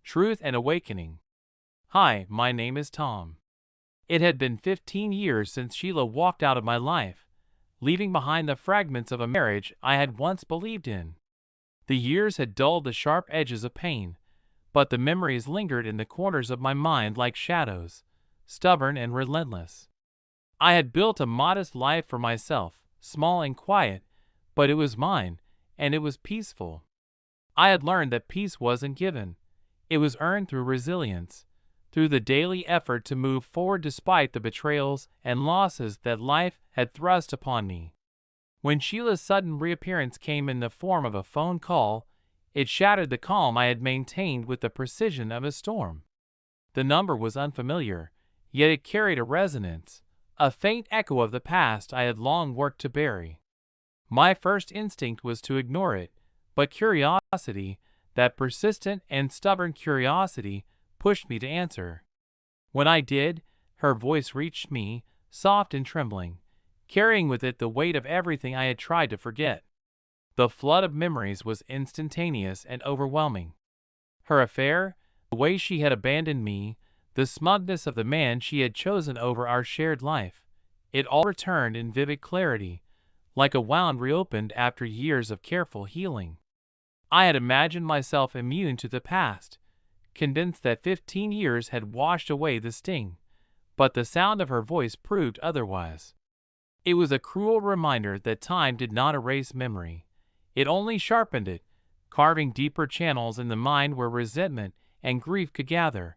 Truth and Awakening. Hi, my name is Tom. It had been 15 years since Sheila walked out of my life, leaving behind the fragments of a marriage I had once believed in. The years had dulled the sharp edges of pain, but the memories lingered in the corners of my mind like shadows, stubborn and relentless. I had built a modest life for myself, small and quiet, but it was mine, and it was peaceful. I had learned that peace wasn't given. It was earned through resilience, through the daily effort to move forward despite the betrayals and losses that life had thrust upon me. When Sheila's sudden reappearance came in the form of a phone call, it shattered the calm I had maintained with the precision of a storm. The number was unfamiliar, yet it carried a resonance, a faint echo of the past I had long worked to bury. My first instinct was to ignore it, but curiosity, that persistent and stubborn curiosity, pushed me to answer. When I did, her voice reached me, soft and trembling, carrying with it the weight of everything I had tried to forget. The flood of memories was instantaneous and overwhelming. Her affair, the way she had abandoned me, the smugness of the man she had chosen over our shared life, it all returned in vivid clarity, like a wound reopened after years of careful healing. I had imagined myself immune to the past, convinced that 15 years had washed away the sting, but the sound of her voice proved otherwise. It was a cruel reminder that time did not erase memory. It only sharpened it, carving deeper channels in the mind where resentment and grief could gather.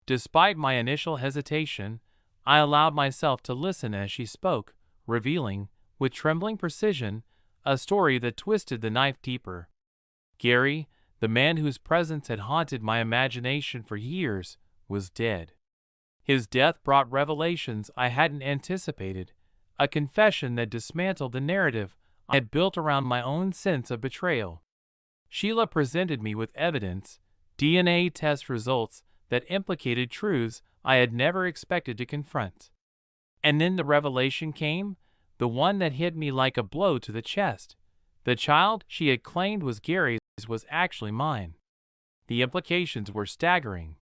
Despite my initial hesitation, I allowed myself to listen as she spoke, revealing, with trembling precision, a story that twisted the knife deeper. Gary, the man whose presence had haunted my imagination for years, was dead. His death brought revelations I hadn't anticipated, a confession that dismantled the narrative I had built around my own sense of betrayal. Sheila presented me with evidence, DNA test results that implicated truths I had never expected to confront. And then the revelation came, the one that hit me like a blow to the chest. The child she had claimed was Gary's was actually mine. The implications were staggering.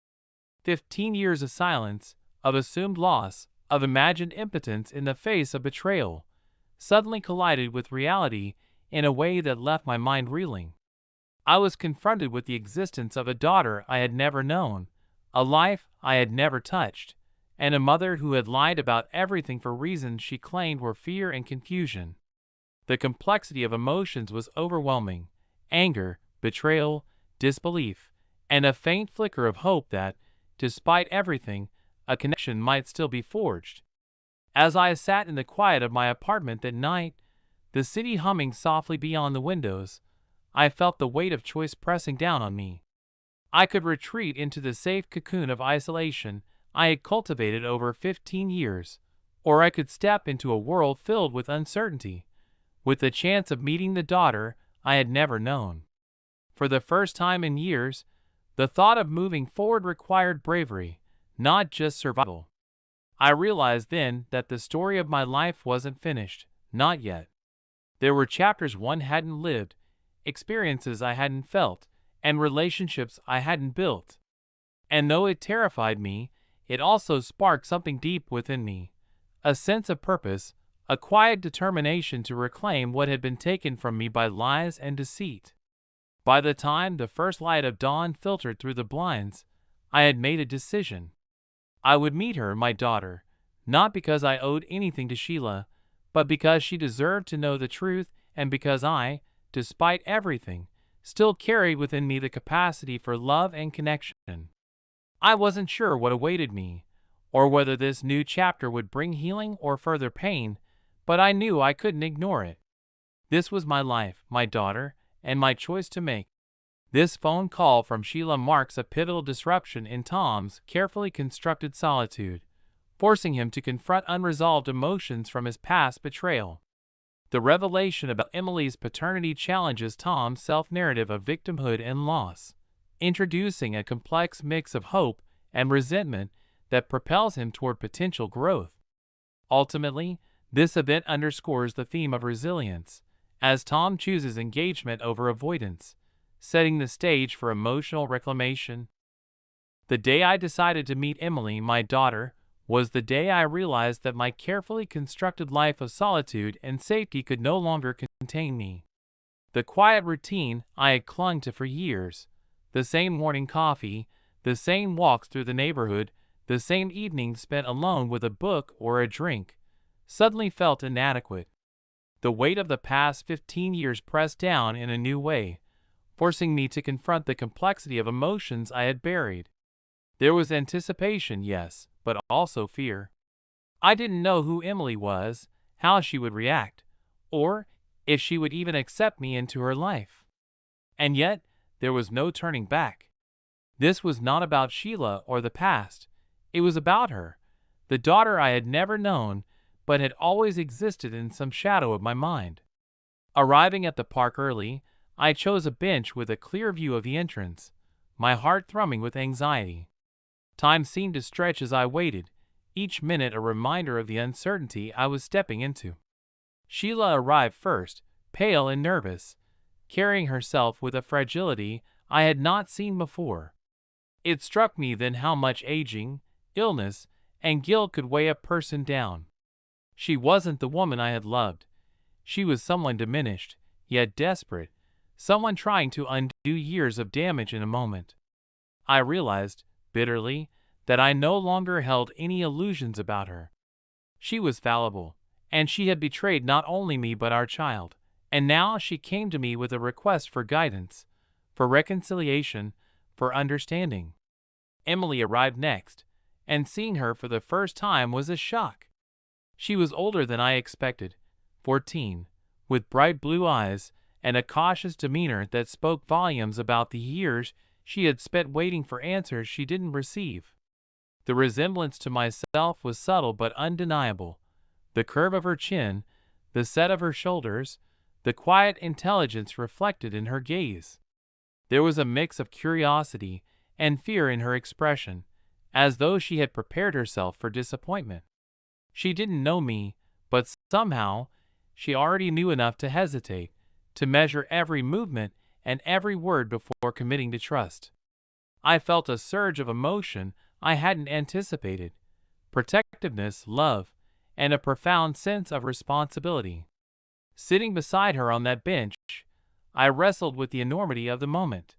15 years of silence, of assumed loss, of imagined impotence in the face of betrayal, suddenly collided with reality in a way that left my mind reeling. I was confronted with the existence of a daughter I had never known, a life I had never touched, and a mother who had lied about everything for reasons she claimed were fear and confusion. The complexity of emotions was overwhelming: anger, betrayal, disbelief, and a faint flicker of hope that, despite everything, a connection might still be forged. As I sat in the quiet of my apartment that night, the city humming softly beyond the windows, I felt the weight of choice pressing down on me. I could retreat into the safe cocoon of isolation I had cultivated over 15 years, or I could step into a world filled with uncertainty, with the chance of meeting the daughter I had never known. For the first time in years, the thought of moving forward required bravery, not just survival. I realized then that the story of my life wasn't finished, not yet. There were chapters one hadn't lived, experiences I hadn't felt, and relationships I hadn't built. And though it terrified me, it also sparked something deep within me, a sense of purpose, a quiet determination to reclaim what had been taken from me by lies and deceit. By the time the first light of dawn filtered through the blinds, I had made a decision. I would meet her, my daughter, not because I owed anything to Sheila, but because she deserved to know the truth and because I, despite everything, still carried within me the capacity for love and connection. I wasn't sure what awaited me, or whether this new chapter would bring healing or further pain, but I knew I couldn't ignore it. This was my life, my daughter, and my choice to make. This phone call from Sheila marks a pivotal disruption in Tom's carefully constructed solitude, forcing him to confront unresolved emotions from his past betrayal. The revelation about Emily's paternity challenges Tom's self-narrative of victimhood and loss, introducing a complex mix of hope and resentment that propels him toward potential growth. Ultimately, this event underscores the theme of resilience, as Tom chooses engagement over avoidance, setting the stage for emotional reclamation. The day I decided to meet Emily, my daughter, was the day I realized that my carefully constructed life of solitude and safety could no longer contain me. The quiet routine I had clung to for years, the same morning coffee, the same walks through the neighborhood, the same evenings spent alone with a book or a drink, suddenly felt inadequate. The weight of the past 15 years pressed down in a new way, forcing me to confront the complexity of emotions I had buried. There was anticipation, yes, but also fear. I didn't know who Emily was, how she would react, or if she would even accept me into her life. And yet, there was no turning back. This was not about Sheila or the past. It was about her, the daughter I had never known, but had always existed in some shadow of my mind. Arriving at the park early, I chose a bench with a clear view of the entrance, my heart thrumming with anxiety. Time seemed to stretch as I waited, each minute a reminder of the uncertainty I was stepping into. Sheila arrived first, pale and nervous, carrying herself with a fragility I had not seen before. It struck me then how much aging, illness, and guilt could weigh a person down. She wasn't the woman I had loved. She was someone diminished, yet desperate, someone trying to undo years of damage in a moment. I realized, bitterly, that I no longer held any illusions about her. She was fallible, and she had betrayed not only me but our child, and now she came to me with a request for guidance, for reconciliation, for understanding. Emily arrived next, and seeing her for the first time was a shock. She was older than I expected, 14, with bright blue eyes and a cautious demeanor that spoke volumes about the years she had spent waiting for answers she didn't receive. The resemblance to myself was subtle but undeniable. The curve of her chin, the set of her shoulders, the quiet intelligence reflected in her gaze. There was a mix of curiosity and fear in her expression, as though she had prepared herself for disappointment. She didn't know me, but somehow she already knew enough to hesitate, to measure every movement and every word before committing to trust. I felt a surge of emotion I hadn't anticipated: protectiveness, love, and a profound sense of responsibility. Sitting beside her on that bench, I wrestled with the enormity of the moment.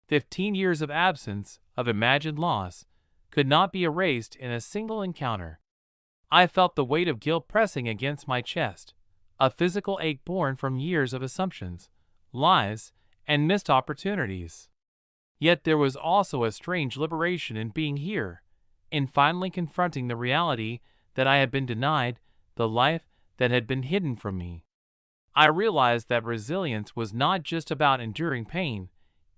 15 years of absence, of imagined loss, could not be erased in a single encounter. I felt the weight of guilt pressing against my chest, a physical ache born from years of assumptions, lies, and missed opportunities. Yet there was also a strange liberation in being here, in finally confronting the reality that I had been denied, the life that had been hidden from me. I realized that resilience was not just about enduring pain,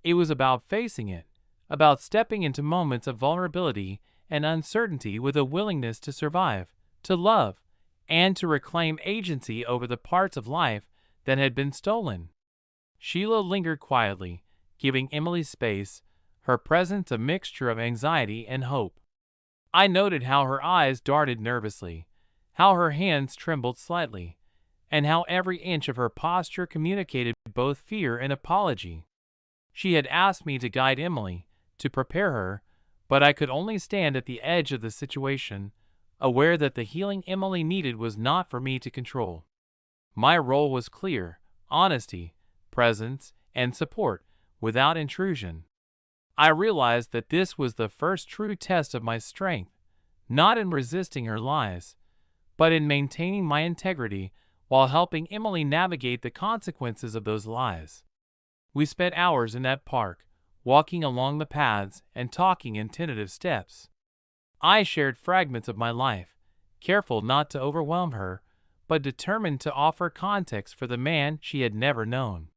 it was about facing it, about stepping into moments of vulnerability and uncertainty with a willingness to survive, to love, and to reclaim agency over the parts of life that had been stolen. Sheila lingered quietly, giving Emily space, her presence a mixture of anxiety and hope. I noted how her eyes darted nervously, how her hands trembled slightly, and how every inch of her posture communicated both fear and apology. She had asked me to guide Emily, to prepare her, but I could only stand at the edge of the situation, aware that the healing Emily needed was not for me to control. My role was clear: honesty, presence, and support, without intrusion. I realized that this was the first true test of my strength, not in resisting her lies, but in maintaining my integrity while helping Emily navigate the consequences of those lies. We spent hours in that park, walking along the paths and talking in tentative steps. I shared fragments of my life, careful not to overwhelm her, but determined to offer context for the man she had never known.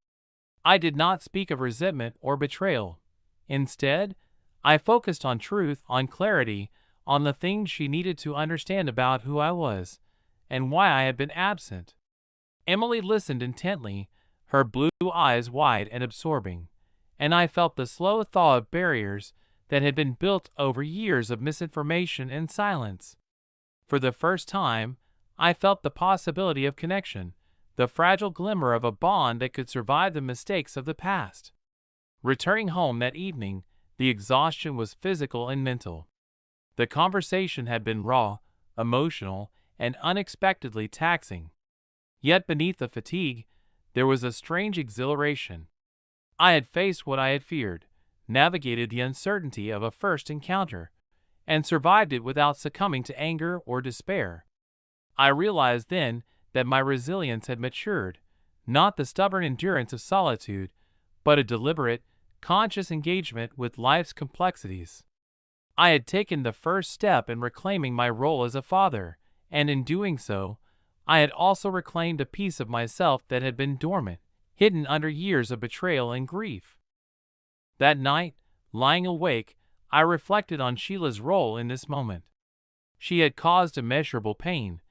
I did not speak of resentment or betrayal. Instead, I focused on truth, on clarity, on the things she needed to understand about who I was and why I had been absent. Emily listened intently, her blue eyes wide and absorbing, and I felt the slow thaw of barriers that had been built over years of misinformation and silence. For the first time, I felt the possibility of connection, the fragile glimmer of a bond that could survive the mistakes of the past. Returning home that evening, The exhaustion was physical and mental. The conversation had been raw, emotional, and unexpectedly taxing. Yet beneath the fatigue, there was a strange exhilaration. I had faced what I had feared, navigated the uncertainty of a first encounter, and survived it without succumbing to anger or despair. I realized then that my resilience had matured, not the stubborn endurance of solitude, but a deliberate, conscious engagement with life's complexities. I had taken the first step in reclaiming my role as a father, and in doing so, I had also reclaimed a piece of myself that had been dormant, hidden under years of betrayal and grief. That night, lying awake, I reflected on Sheila's role in this moment. She had caused immeasurable pain,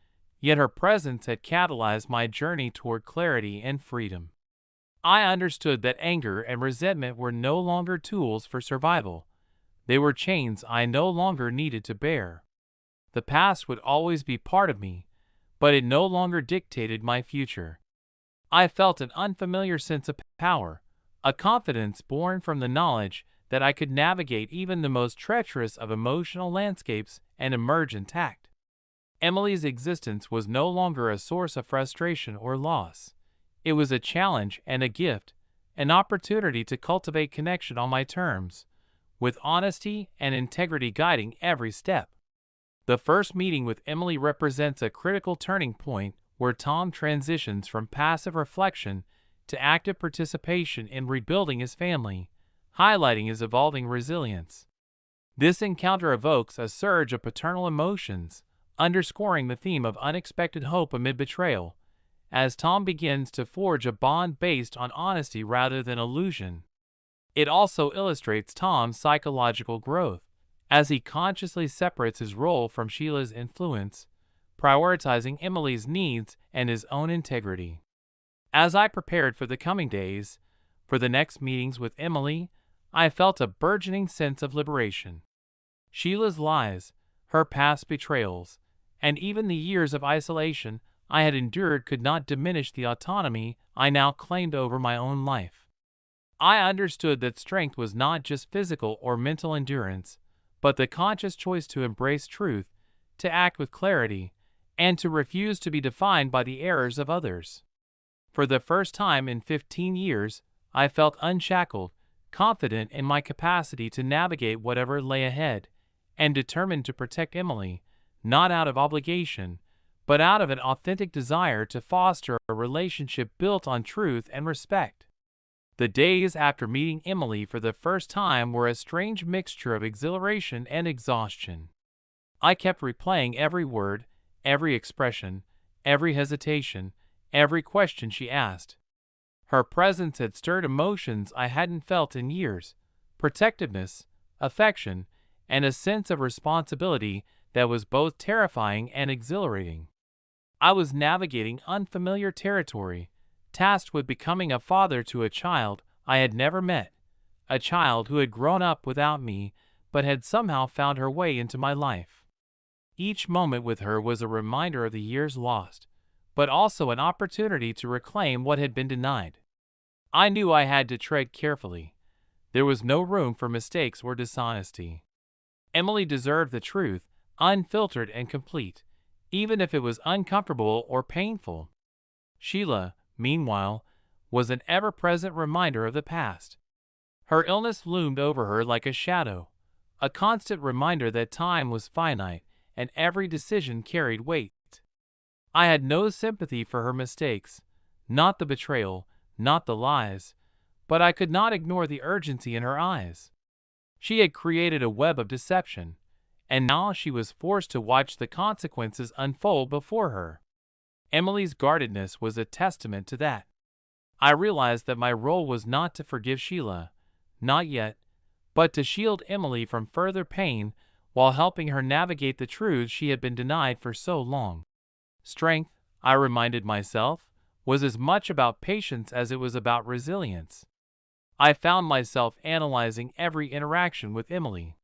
yet her presence had catalyzed my journey toward clarity and freedom. I understood that anger and resentment were no longer tools for survival. They were chains I no longer needed to bear. The past would always be part of me, but it no longer dictated my future. I felt an unfamiliar sense of power, a confidence born from the knowledge that I could navigate even the most treacherous of emotional landscapes and emerge intact. Emily's existence was no longer a source of frustration or loss. It was a challenge and a gift, an opportunity to cultivate connection on my terms, with honesty and integrity guiding every step. The first meeting with Emily represents a critical turning point where Tom transitions from passive reflection to active participation in rebuilding his family, highlighting his evolving resilience. This encounter evokes a surge of paternal emotions, underscoring the theme of unexpected hope amid betrayal, as Tom begins to forge a bond based on honesty rather than illusion. It also illustrates Tom's psychological growth, as he consciously separates his role from Sheila's influence, prioritizing Emily's needs and his own integrity. As I prepared for the coming days, for the next meetings with Emily, I felt a burgeoning sense of liberation. Sheila's lies, her past betrayals, and even the years of isolation I had endured could not diminish the autonomy I now claimed over my own life. I understood that strength was not just physical or mental endurance, but the conscious choice to embrace truth, to act with clarity, and to refuse to be defined by the errors of others. For the first time in 15 years, I felt unshackled, confident in my capacity to navigate whatever lay ahead, and determined to protect Emily, not out of obligation, but out of an authentic desire to foster a relationship built on truth and respect. The days after meeting Emily for the first time were a strange mixture of exhilaration and exhaustion. I kept replaying every word, every expression, every hesitation, every question she asked. Her presence had stirred emotions I hadn't felt in years: protectiveness, affection, and a sense of responsibility that was both terrifying and exhilarating. I was navigating unfamiliar territory, tasked with becoming a father to a child I had never met, a child who had grown up without me but had somehow found her way into my life. Each moment with her was a reminder of the years lost, but also an opportunity to reclaim what had been denied. I knew I had to tread carefully. There was no room for mistakes or dishonesty. Emily deserved the truth, unfiltered and complete, even if it was uncomfortable or painful. Sheila, meanwhile, was an ever-present reminder of the past. Her illness loomed over her like a shadow, a constant reminder that time was finite and every decision carried weight. I had no sympathy for her mistakes, not the betrayal, not the lies, but I could not ignore the urgency in her eyes. She had created a web of deception, and now she was forced to watch the consequences unfold before her. Emily's guardedness was a testament to that. I realized that my role was not to forgive Sheila, not yet, but to shield Emily from further pain while helping her navigate the truths she had been denied for so long. Strength, I reminded myself, was as much about patience as it was about resilience. I found myself analyzing every interaction with Emily.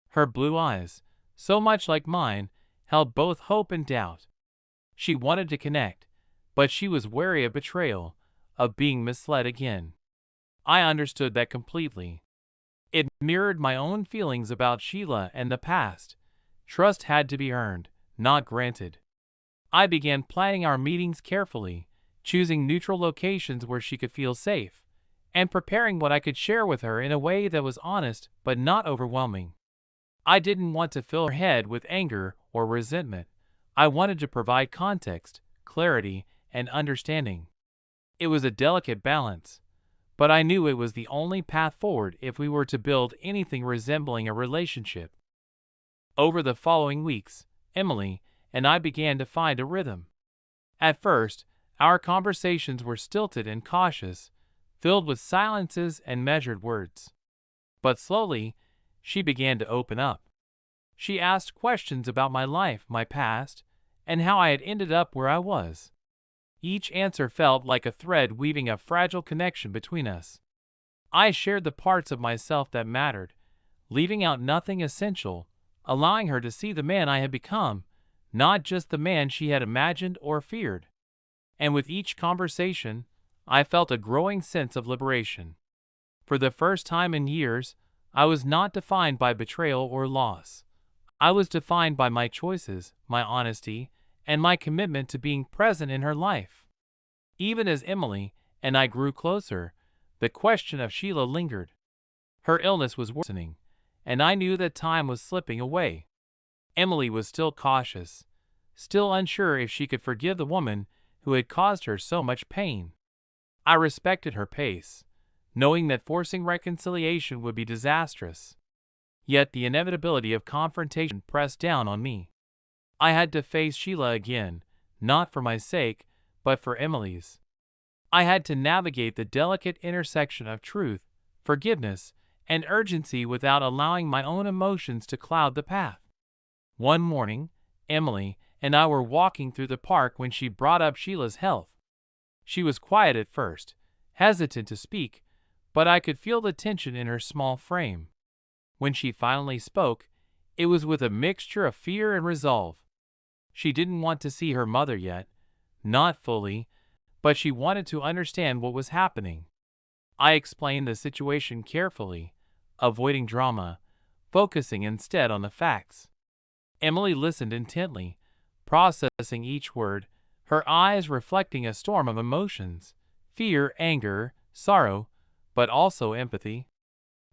Her blue eyes, so much like mine, held both hope and doubt. She wanted to connect, but she was wary of betrayal, of being misled again. I understood that completely. It mirrored my own feelings about Sheila and the past. Trust had to be earned, not granted. I began planning our meetings carefully, choosing neutral locations where she could feel safe, and preparing what I could share with her in a way that was honest but not overwhelming. I didn't want to fill her head with anger or resentment. I wanted to provide context, clarity, and understanding. It was a delicate balance, but I knew it was the only path forward if we were to build anything resembling a relationship. Over the following weeks, Emily and I began to find a rhythm. At first, our conversations were stilted and cautious, filled with silences and measured words. But slowly, she began to open up. She asked questions about my life, my past, and how I had ended up where I was. Each answer felt like a thread weaving a fragile connection between us. I shared the parts of myself that mattered, leaving out nothing essential, allowing her to see the man I had become, not just the man she had imagined or feared. And with each conversation, I felt a growing sense of liberation. For the first time in years, I was not defined by betrayal or loss. I was defined by my choices, my honesty, and my commitment to being present in her life. Even as Emily and I grew closer, the question of Sheila lingered. Her illness was worsening, and I knew that time was slipping away. Emily was still cautious, still unsure if she could forgive the woman who had caused her so much pain. I respected her pace, knowing that forcing reconciliation would be disastrous. Yet the inevitability of confrontation pressed down on me. I had to face Sheila again, not for my sake, but for Emily's. I had to navigate the delicate intersection of truth, forgiveness, and urgency without allowing my own emotions to cloud the path. One morning, Emily and I were walking through the park when she brought up Sheila's health. She was quiet at first, hesitant to speak, but I could feel the tension in her small frame. When she finally spoke, it was with a mixture of fear and resolve. She didn't want to see her mother yet, not fully, but she wanted to understand what was happening. I explained the situation carefully, avoiding drama, focusing instead on the facts. Emily listened intently, processing each word, her eyes reflecting a storm of emotions: fear, anger, sorrow, but also empathy.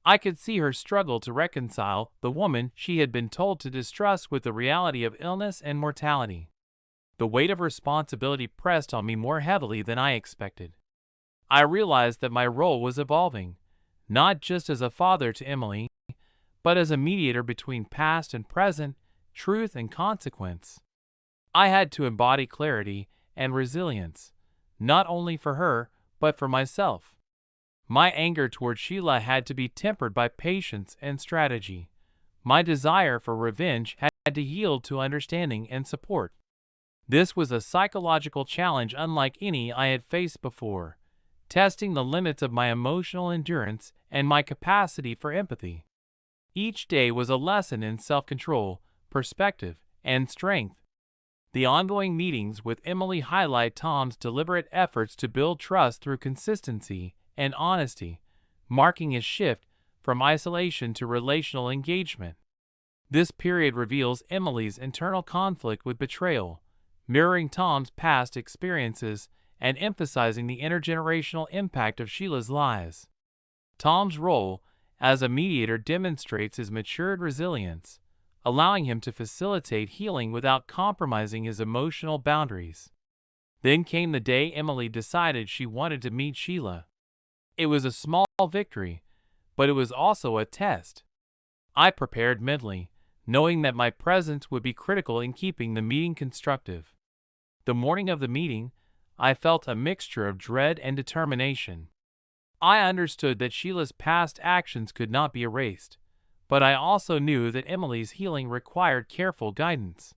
I could see her struggle to reconcile the woman she had been told to distrust with the reality of illness and mortality. The weight of responsibility pressed on me more heavily than I expected. I realized that my role was evolving, not just as a father to Emily, but as a mediator between past and present, truth and consequence. I had to embody clarity and resilience, not only for her, but for myself. My anger toward Sheila had to be tempered by patience and strategy. My desire for revenge had to yield to understanding and support. This was a psychological challenge unlike any I had faced before, testing the limits of my emotional endurance and my capacity for empathy. Each day was a lesson in self-control, perspective, and strength. The ongoing meetings with Emily highlight Tom's deliberate efforts to build trust through consistency and honesty, marking his shift from isolation to relational engagement. This period reveals Emily's internal conflict with betrayal, mirroring Tom's past experiences and emphasizing the intergenerational impact of Sheila's lies. Tom's role as a mediator demonstrates his matured resilience, allowing him to facilitate healing without compromising his emotional boundaries. Then came the day Emily decided she wanted to meet Sheila. It was a small victory, but it was also a test. I prepared mentally, knowing that my presence would be critical in keeping the meeting constructive. The morning of the meeting, I felt a mixture of dread and determination. I understood that Sheila's past actions could not be erased, but I also knew that Emily's healing required careful guidance.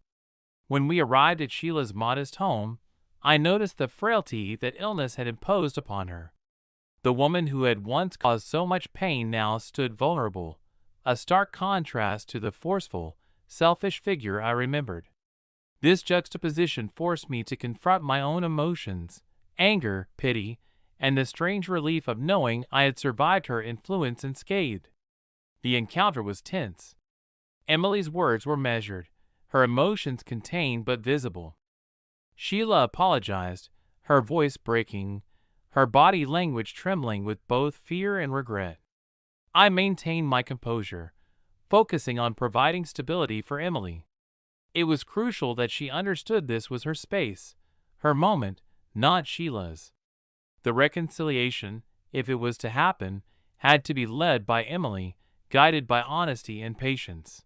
When we arrived at Sheila's modest home, I noticed the frailty that illness had imposed upon her. The woman who had once caused so much pain now stood vulnerable, a stark contrast to the forceful, selfish figure I remembered. This juxtaposition forced me to confront my own emotions, anger, pity, and the strange relief of knowing I had survived her influence unscathed. The encounter was tense. Emily's words were measured, her emotions contained but visible. Sheila apologized, her voice breaking, her body language trembling with both fear and regret. I maintained my composure, focusing on providing stability for Emily. It was crucial that she understood this was her space, her moment, not Sheila's. The reconciliation, if it was to happen, had to be led by Emily, guided by honesty and patience.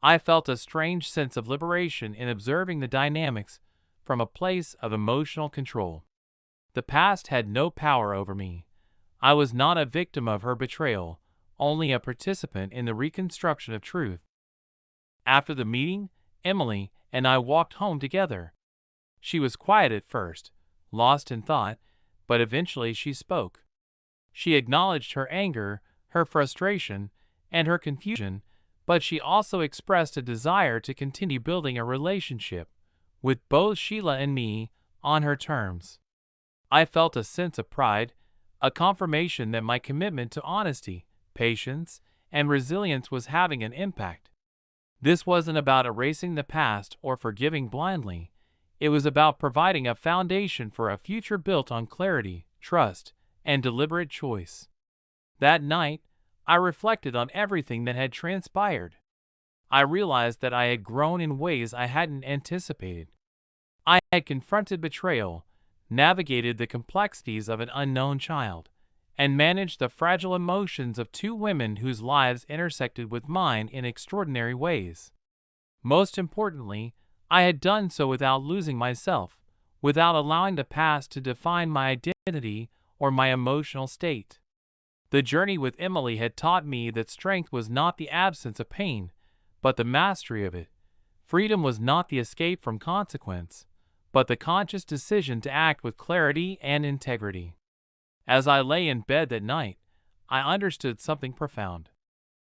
I felt a strange sense of liberation in observing the dynamics from a place of emotional control. The past had no power over me. I was not a victim of her betrayal, only a participant in the reconstruction of truth. After the meeting, Emily and I walked home together. She was quiet at first, lost in thought, but eventually she spoke. She acknowledged her anger, her frustration, and her confusion, but she also expressed a desire to continue building a relationship with both Sheila and me on her terms. I felt a sense of pride, a confirmation that my commitment to honesty, patience, and resilience was having an impact. This wasn't about erasing the past or forgiving blindly. It was about providing a foundation for a future built on clarity, trust, and deliberate choice. That night, I reflected on everything that had transpired. I realized that I had grown in ways I hadn't anticipated. I had confronted betrayal, navigated the complexities of an unknown child, and managed the fragile emotions of two women whose lives intersected with mine in extraordinary ways. Most importantly, I had done so without losing myself, without allowing the past to define my identity or my emotional state. The journey with Emily had taught me that strength was not the absence of pain, but the mastery of it. Freedom was not the escape from consequence, but the conscious decision to act with clarity and integrity. As I lay in bed that night, I understood something profound.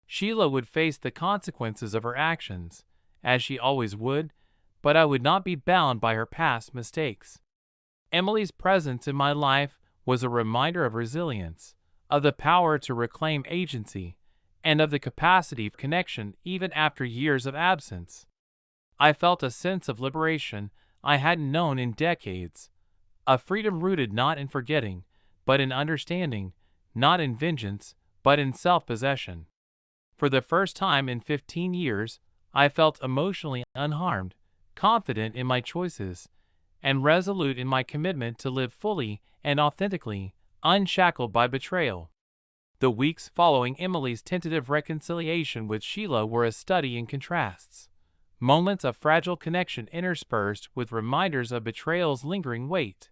Sheila would face the consequences of her actions, as she always would, but I would not be bound by her past mistakes. Emily's presence in my life was a reminder of resilience, of the power to reclaim agency, and of the capacity for connection even after years of absence. I felt a sense of liberation I hadn't known in decades, a freedom rooted not in forgetting, but in understanding, not in vengeance, but in self-possession. For the first time in 15 years, I felt emotionally unharmed, confident in my choices, and resolute in my commitment to live fully and authentically, unshackled by betrayal. The weeks following Emily's tentative reconciliation with Sheila were a study in contrasts. Moments of fragile connection interspersed with reminders of betrayal's lingering weight.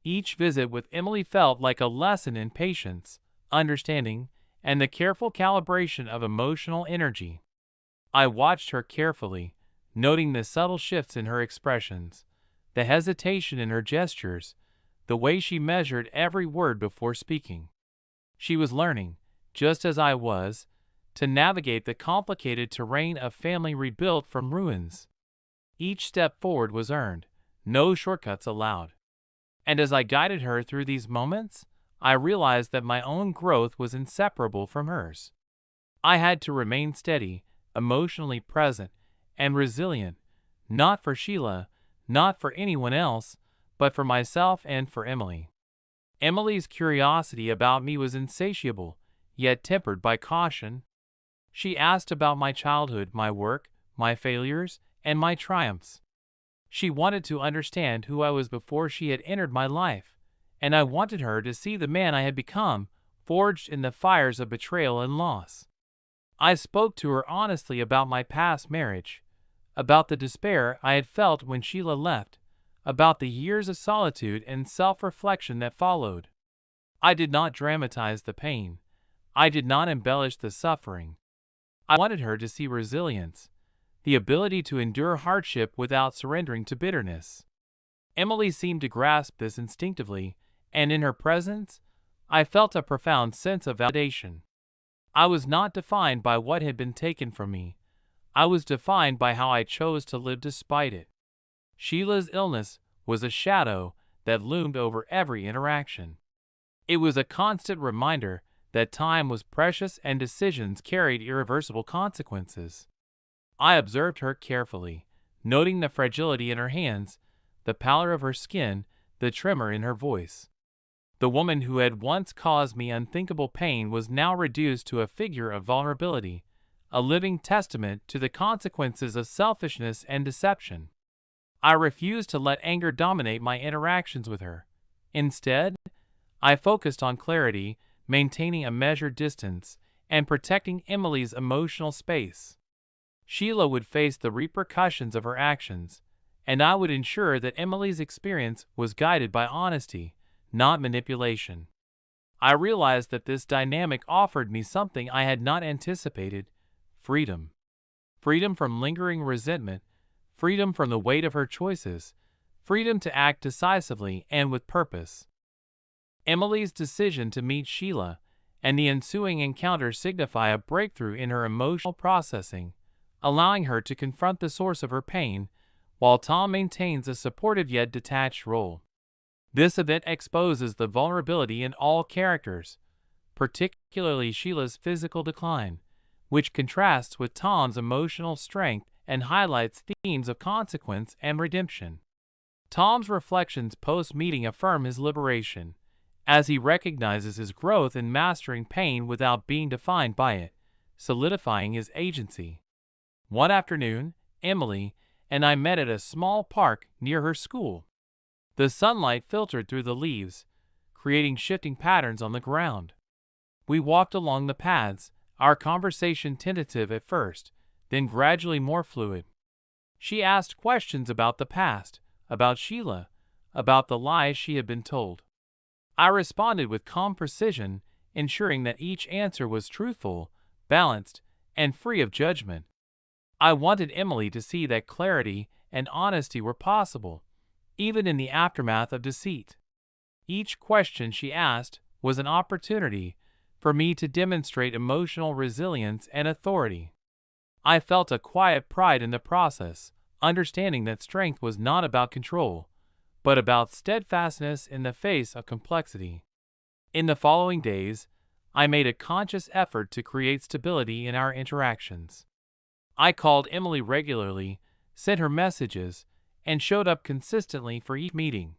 Each visit with Emily felt like a lesson in patience, understanding, and the careful calibration of emotional energy. I watched her carefully, noting the subtle shifts in her expressions, the hesitation in her gestures, the way she measured every word before speaking. She was learning, just as I was, to navigate the complicated terrain of family rebuilt from ruins. Each step forward was earned, no shortcuts allowed. And as I guided her through these moments, I realized that my own growth was inseparable from hers. I had to remain steady, emotionally present, and resilient, not for Sheila, not for anyone else, but for myself and for Emily. Emily's curiosity about me was insatiable, yet tempered by caution. She asked about my childhood, my work, my failures, and my triumphs. She wanted to understand who I was before she had entered my life, and I wanted her to see the man I had become, forged in the fires of betrayal and loss. I spoke to her honestly about my past marriage, about the despair I had felt when Sheila left, about the years of solitude and self-reflection that followed. I did not dramatize the pain. I did not embellish the suffering. I wanted her to see resilience, the ability to endure hardship without surrendering to bitterness. Emily seemed to grasp this instinctively, and in her presence, I felt a profound sense of validation. I was not defined by what had been taken from me. I was defined by how I chose to live despite it. Sheila's illness was a shadow that loomed over every interaction. It was a constant reminder that time was precious and decisions carried irreversible consequences. I observed her carefully, noting the fragility in her hands, the pallor of her skin, the tremor in her voice. The woman who had once caused me unthinkable pain was now reduced to a figure of vulnerability, a living testament to the consequences of selfishness and deception. I refused to let anger dominate my interactions with her. Instead, I focused on clarity, maintaining a measured distance, and protecting Emily's emotional space. Sheila would face the repercussions of her actions, and I would ensure that Emily's experience was guided by honesty, not manipulation. I realized that this dynamic offered me something I had not anticipated: freedom. Freedom from lingering resentment, freedom from the weight of her choices, freedom to act decisively and with purpose. Emily's decision to meet Sheila and the ensuing encounter signify a breakthrough in her emotional processing, allowing her to confront the source of her pain, while Tom maintains a supportive yet detached role. This event exposes the vulnerability in all characters, particularly Sheila's physical decline, which contrasts with Tom's emotional strength and highlights themes of consequence and redemption. Tom's reflections post-meeting affirm his liberation, as he recognizes his growth in mastering pain without being defined by it, solidifying his agency. One afternoon, Emily and I met at a small park near her school. The sunlight filtered through the leaves, creating shifting patterns on the ground. We walked along the paths, our conversation tentative at first, then gradually more fluid. She asked questions about the past, about Sheila, about the lies she had been told. I responded with calm precision, ensuring that each answer was truthful, balanced, and free of judgment. I wanted Emily to see that clarity and honesty were possible, even in the aftermath of deceit. Each question she asked was an opportunity for me to demonstrate emotional resilience and authority. I felt a quiet pride in the process, understanding that strength was not about control, but about steadfastness in the face of complexity. In the following days, I made a conscious effort to create stability in our interactions. I called Emily regularly, sent her messages, and showed up consistently for each meeting.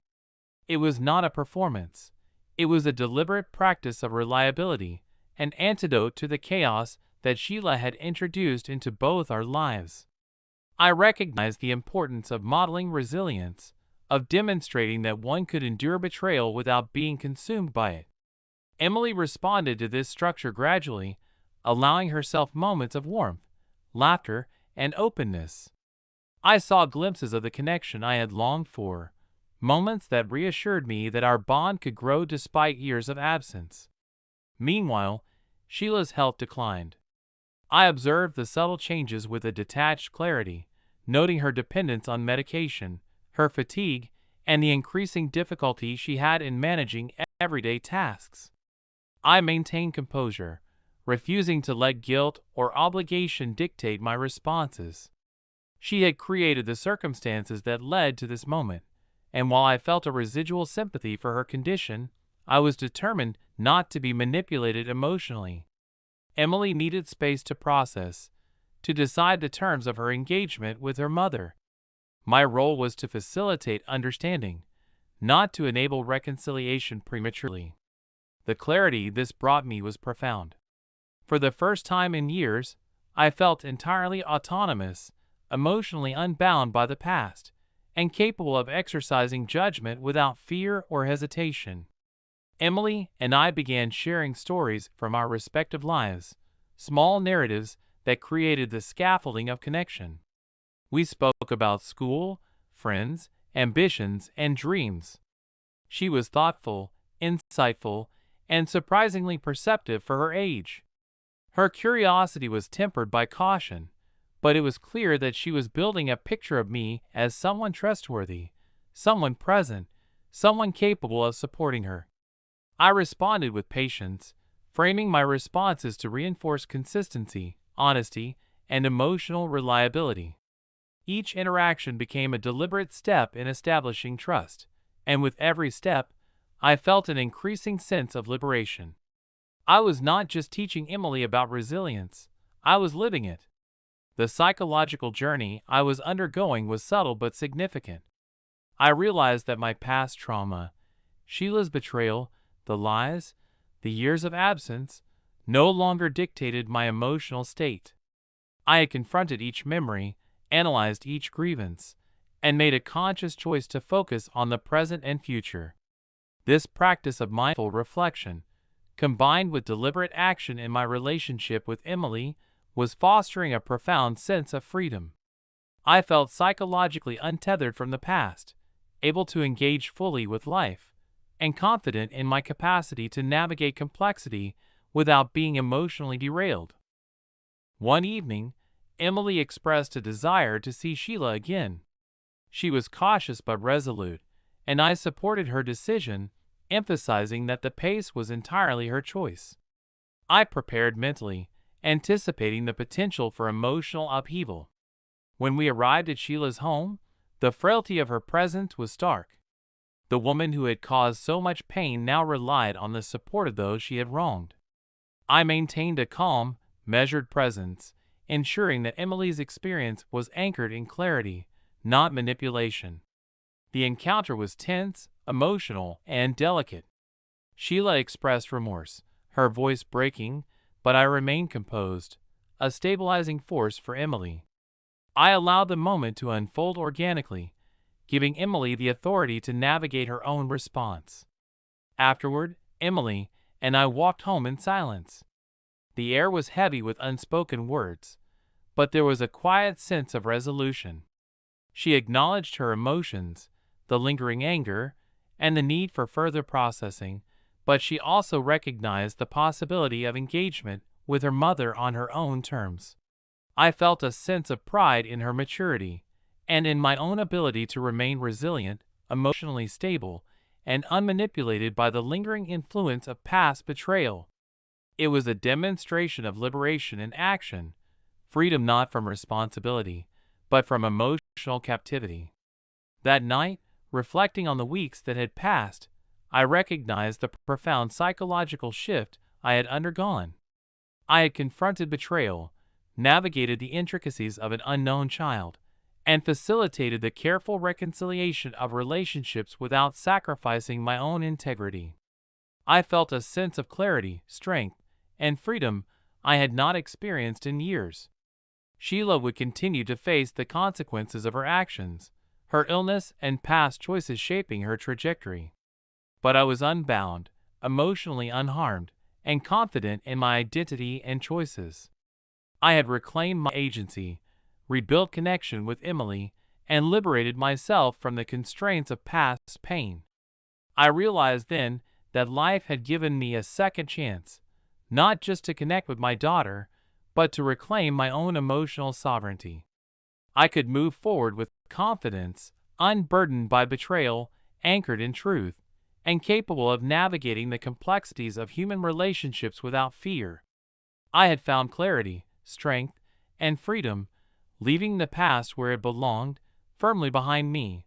It was not a performance. It was a deliberate practice of reliability, an antidote to the chaos that Sheila had introduced into both our lives. I recognized the importance of modeling resilience, of demonstrating that one could endure betrayal without being consumed by it. Emily responded to this structure gradually, allowing herself moments of warmth, laughter, and openness. I saw glimpses of the connection I had longed for, moments that reassured me that our bond could grow despite years of absence. Meanwhile, Sheila's health declined. I observed the subtle changes with a detached clarity, noting her dependence on medication, her fatigue, and the increasing difficulty she had in managing everyday tasks. I maintained composure, refusing to let guilt or obligation dictate my responses. She had created the circumstances that led to this moment, and while I felt a residual sympathy for her condition, I was determined not to be manipulated emotionally. Emily needed space to process, to decide the terms of her engagement with her mother. My role was to facilitate understanding, not to enable reconciliation prematurely. The clarity this brought me was profound. For the first time in years, I felt entirely autonomous, emotionally unbound by the past, and capable of exercising judgment without fear or hesitation. Emily and I began sharing stories from our respective lives, small narratives that created the scaffolding of connection. We spoke about school, friends, ambitions, and dreams. She was thoughtful, insightful, and surprisingly perceptive for her age. Her curiosity was tempered by caution, but it was clear that she was building a picture of me as someone trustworthy, someone present, someone capable of supporting her. I responded with patience, framing my responses to reinforce consistency, honesty, and emotional reliability. Each interaction became a deliberate step in establishing trust, and with every step, I felt an increasing sense of liberation. I was not just teaching Emily about resilience, I was living it. The psychological journey I was undergoing was subtle but significant. I realized that my past trauma, Sheila's betrayal, the lies, the years of absence, no longer dictated my emotional state. I had confronted each memory, analyzed each grievance, and made a conscious choice to focus on the present and future. This practice of mindful reflection, combined with deliberate action in my relationship with Emily, was fostering a profound sense of freedom. I felt psychologically untethered from the past, able to engage fully with life, and confident in my capacity to navigate complexity without being emotionally derailed. One evening, Emily expressed a desire to see Sheila again. She was cautious but resolute, and I supported her decision, emphasizing that the pace was entirely her choice. I prepared mentally, anticipating the potential for emotional upheaval. When we arrived at Sheila's home, the frailty of her presence was stark. The woman who had caused so much pain now relied on the support of those she had wronged. I maintained a calm, measured presence, ensuring that Emily's experience was anchored in clarity, not manipulation. The encounter was tense, emotional, and delicate. Sheila expressed remorse, her voice breaking, but I remained composed, a stabilizing force for Emily. I allowed the moment to unfold organically, giving Emily the authority to navigate her own response. Afterward, Emily and I walked home in silence. The air was heavy with unspoken words, but there was a quiet sense of resolution. She acknowledged her emotions, the lingering anger, and the need for further processing, but she also recognized the possibility of engagement with her mother on her own terms. I felt a sense of pride in her maturity, and in my own ability to remain resilient, emotionally stable, and unmanipulated by the lingering influence of past betrayal. It was a demonstration of liberation in action, freedom not from responsibility, but from emotional captivity. That night, reflecting on the weeks that had passed, I recognized the profound psychological shift I had undergone. I had confronted betrayal, navigated the intricacies of an unknown child, and facilitated the careful reconciliation of relationships without sacrificing my own integrity. I felt a sense of clarity, strength, and freedom I had not experienced in years. Sheila would continue to face the consequences of her actions, her illness and past choices shaping her trajectory. But I was unbound, emotionally unharmed, and confident in my identity and choices. I had reclaimed my agency, rebuilt connection with Emily, and liberated myself from the constraints of past pain. I realized then that life had given me a second chance, not just to connect with my daughter, but to reclaim my own emotional sovereignty. I could move forward with confidence, unburdened by betrayal, anchored in truth, and capable of navigating the complexities of human relationships without fear. I had found clarity, strength, and freedom, leaving the past where it belonged, firmly behind me.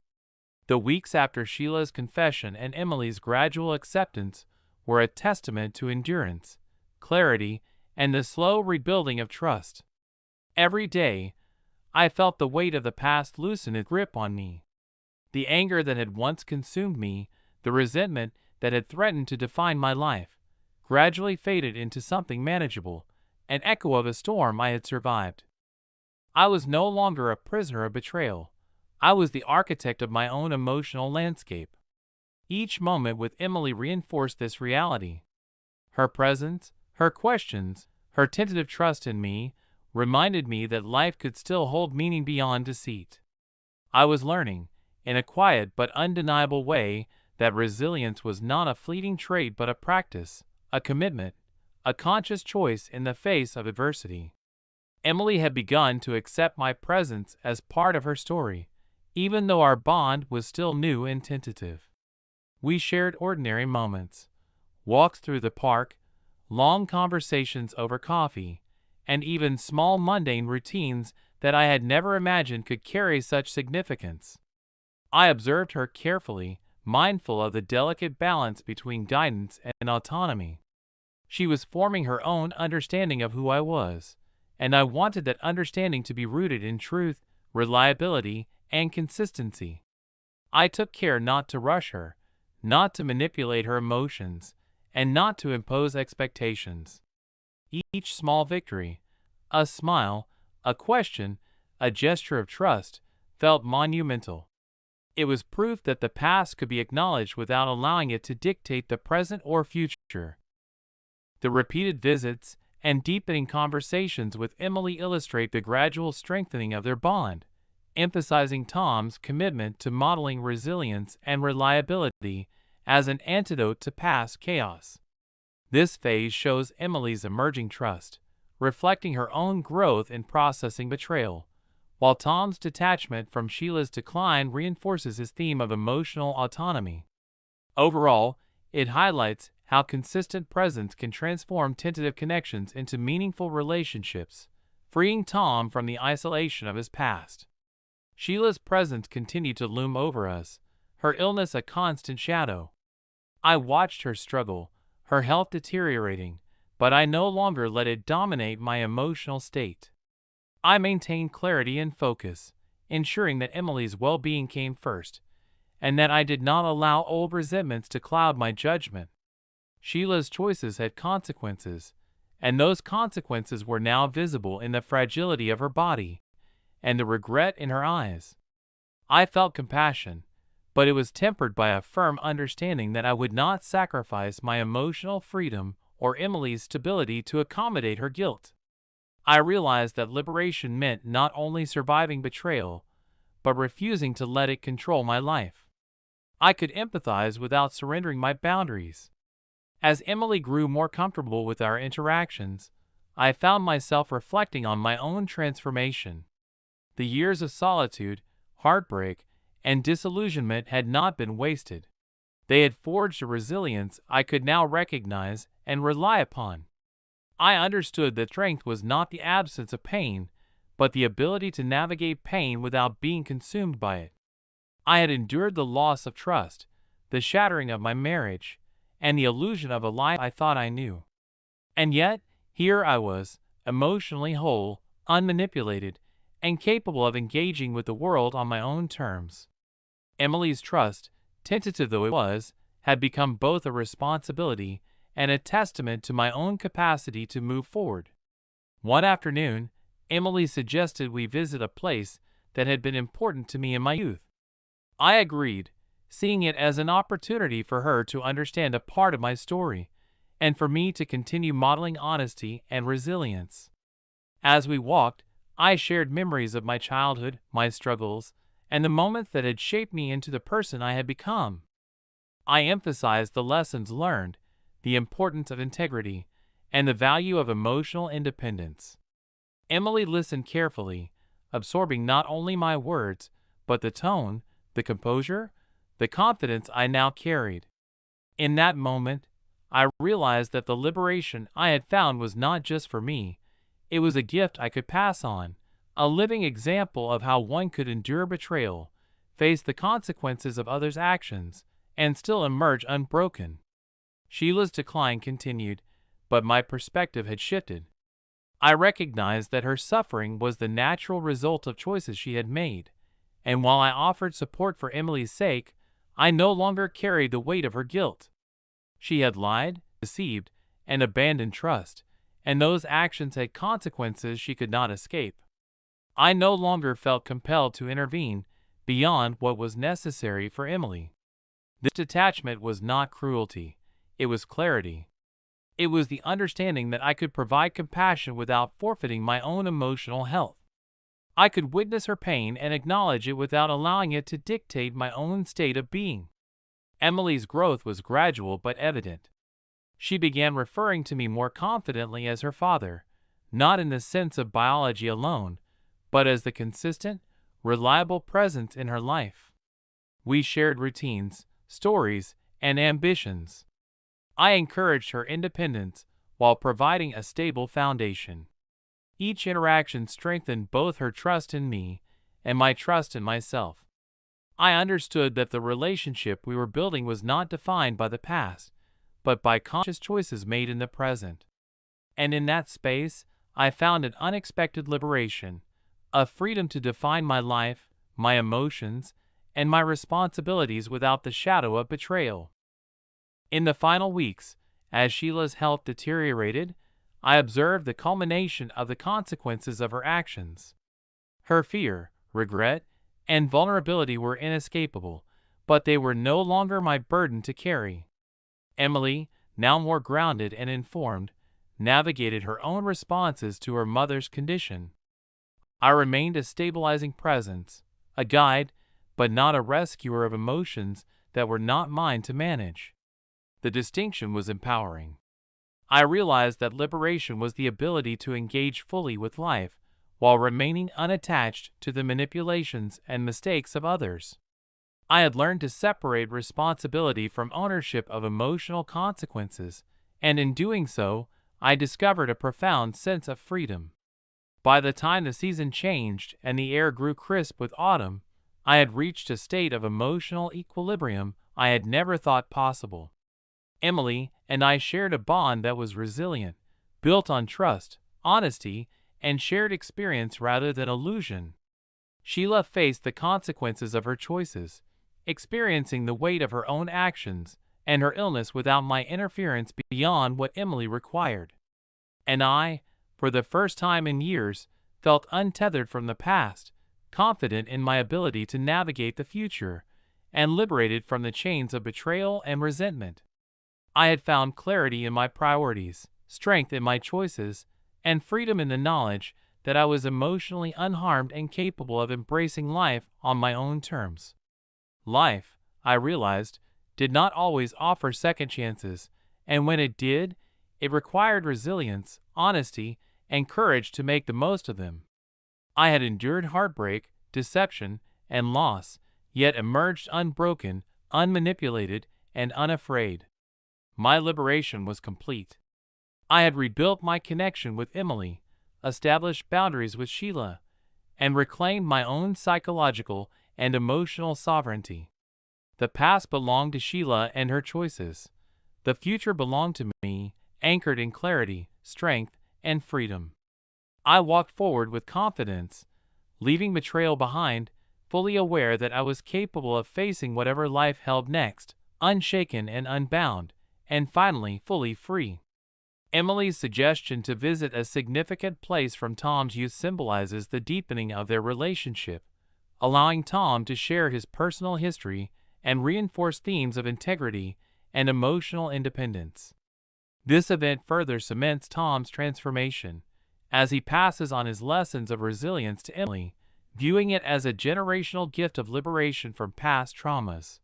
The weeks after Sheila's confession and Emily's gradual acceptance were a testament to endurance, clarity, and the slow rebuilding of trust. Every day, I felt the weight of the past loosen its grip on me. The anger that had once consumed me, the resentment that had threatened to define my life, gradually faded into something manageable, an echo of a storm I had survived. I was no longer a prisoner of betrayal. I was the architect of my own emotional landscape. Each moment with Emily reinforced this reality. Her presence, her questions, her tentative trust in me, reminded me that life could still hold meaning beyond deceit. I was learning, in a quiet but undeniable way, that resilience was not a fleeting trait but a practice, a commitment, a conscious choice in the face of adversity. Emily had begun to accept my presence as part of her story, even though our bond was still new and tentative. We shared ordinary moments, walks through the park, long conversations over coffee, and even small mundane routines that I had never imagined could carry such significance. I observed her carefully, mindful of the delicate balance between guidance and autonomy. She was forming her own understanding of who I was, and I wanted that understanding to be rooted in truth, reliability, and consistency. I took care not to rush her, not to manipulate her emotions, and not to impose expectations. Each small victory, a smile, a question, a gesture of trust, felt monumental. It was proof that the past could be acknowledged without allowing it to dictate the present or future. The repeated visits and deepening conversations with Emily illustrate the gradual strengthening of their bond, emphasizing Tom's commitment to modeling resilience and reliability as an antidote to past chaos. This phase shows Emily's emerging trust, reflecting her own growth in processing betrayal, while Tom's detachment from Sheila's decline reinforces his theme of emotional autonomy. Overall, it highlights how consistent presence can transform tentative connections into meaningful relationships, freeing Tom from the isolation of his past. Sheila's presence continued to loom over us, her illness a constant shadow. I watched her struggle, her health deteriorating, but I no longer let it dominate my emotional state. I maintained clarity and focus, ensuring that Emily's well-being came first, and that I did not allow old resentments to cloud my judgment. Sheila's choices had consequences, and those consequences were now visible in the fragility of her body and the regret in her eyes. I felt compassion, but it was tempered by a firm understanding that I would not sacrifice my emotional freedom or Emily's stability to accommodate her guilt. I realized that liberation meant not only surviving betrayal, but refusing to let it control my life. I could empathize without surrendering my boundaries. As Emily grew more comfortable with our interactions, I found myself reflecting on my own transformation. The years of solitude, heartbreak, and disillusionment had not been wasted. They had forged a resilience I could now recognize and rely upon. I understood that strength was not the absence of pain, but the ability to navigate pain without being consumed by it. I had endured the loss of trust, the shattering of my marriage, and the illusion of a life I thought I knew. And yet, here I was, emotionally whole, unmanipulated, and capable of engaging with the world on my own terms. Emily's trust, tentative though it was, had become both a responsibility and a testament to my own capacity to move forward. One afternoon, Emily suggested we visit a place that had been important to me in my youth. I agreed, seeing it as an opportunity for her to understand a part of my story, and for me to continue modeling honesty and resilience. As we walked, I shared memories of my childhood, my struggles, and the moments that had shaped me into the person I had become. I emphasized the lessons learned, the importance of integrity, and the value of emotional independence. Emily listened carefully, absorbing not only my words, but the tone, the composure, the confidence I now carried. In that moment, I realized that the liberation I had found was not just for me. It was a gift I could pass on, a living example of how one could endure betrayal, face the consequences of others' actions, and still emerge unbroken. Sheila's decline continued, but my perspective had shifted. I recognized that her suffering was the natural result of choices she had made, and while I offered support for Emily's sake, I no longer carried the weight of her guilt. She had lied, deceived, and abandoned trust, and those actions had consequences she could not escape. I no longer felt compelled to intervene beyond what was necessary for Emily. This detachment was not cruelty, it was clarity. It was the understanding that I could provide compassion without forfeiting my own emotional health. I could witness her pain and acknowledge it without allowing it to dictate my own state of being. Emily's growth was gradual but evident. She began referring to me more confidently as her father, not in the sense of biology alone, but as the consistent, reliable presence in her life. We shared routines, stories, and ambitions. I encouraged her independence while providing a stable foundation. Each interaction strengthened both her trust in me and my trust in myself. I understood that the relationship we were building was not defined by the past, but by conscious choices made in the present. And in that space, I found an unexpected liberation, a freedom to define my life, my emotions, and my responsibilities without the shadow of betrayal. In the final weeks, as Sheila's health deteriorated, I observed the culmination of the consequences of her actions. Her fear, regret, and vulnerability were inescapable, but they were no longer my burden to carry. Emily, now more grounded and informed, navigated her own responses to her mother's condition. I remained a stabilizing presence, a guide, but not a rescuer of emotions that were not mine to manage. The distinction was empowering. I realized that liberation was the ability to engage fully with life while remaining unattached to the manipulations and mistakes of others. I had learned to separate responsibility from ownership of emotional consequences, and in doing so, I discovered a profound sense of freedom. By the time the season changed and the air grew crisp with autumn, I had reached a state of emotional equilibrium I had never thought possible. Emily and I shared a bond that was resilient, built on trust, honesty, and shared experience rather than illusion. Sheila faced the consequences of her choices, experiencing the weight of her own actions and her illness without my interference beyond what Emily required. And I, for the first time in years, felt untethered from the past, confident in my ability to navigate the future, and liberated from the chains of betrayal and resentment. I had found clarity in my priorities, strength in my choices, and freedom in the knowledge that I was emotionally unharmed and capable of embracing life on my own terms. Life, I realized, did not always offer second chances, and when it did, it required resilience, honesty, and courage to make the most of them. I had endured heartbreak, deception, and loss, yet emerged unbroken, unmanipulated, and unafraid. My liberation was complete. I had rebuilt my connection with Emily, established boundaries with Sheila, and reclaimed my own psychological and emotional sovereignty. The past belonged to Sheila and her choices. The future belonged to me, anchored in clarity, strength, and freedom. I walked forward with confidence, leaving betrayal behind, fully aware that I was capable of facing whatever life held next, unshaken and unbound, and finally fully free. Emily's suggestion to visit a significant place from Tom's youth symbolizes the deepening of their relationship, allowing Tom to share his personal history and reinforce themes of integrity and emotional independence. This event further cements Tom's transformation, as he passes on his lessons of resilience to Emily, viewing it as a generational gift of liberation from past traumas.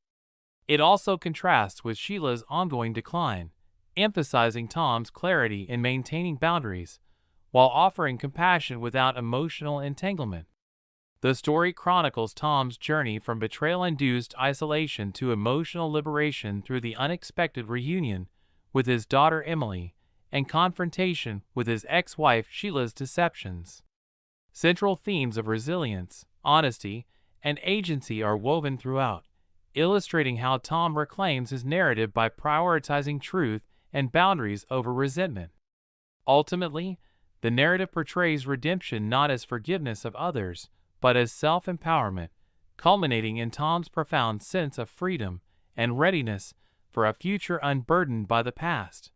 It also contrasts with Sheila's ongoing decline, emphasizing Tom's clarity in maintaining boundaries, while offering compassion without emotional entanglement. The story chronicles Tom's journey from betrayal-induced isolation to emotional liberation through the unexpected reunion with his daughter Emily and confrontation with his ex-wife Sheila's deceptions. Central themes of resilience, honesty, and agency are woven throughout, illustrating how Tom reclaims his narrative by prioritizing truth and boundaries over resentment. Ultimately, the narrative portrays redemption not as forgiveness of others, but as self-empowerment, culminating in Tom's profound sense of freedom and readiness for a future unburdened by the past.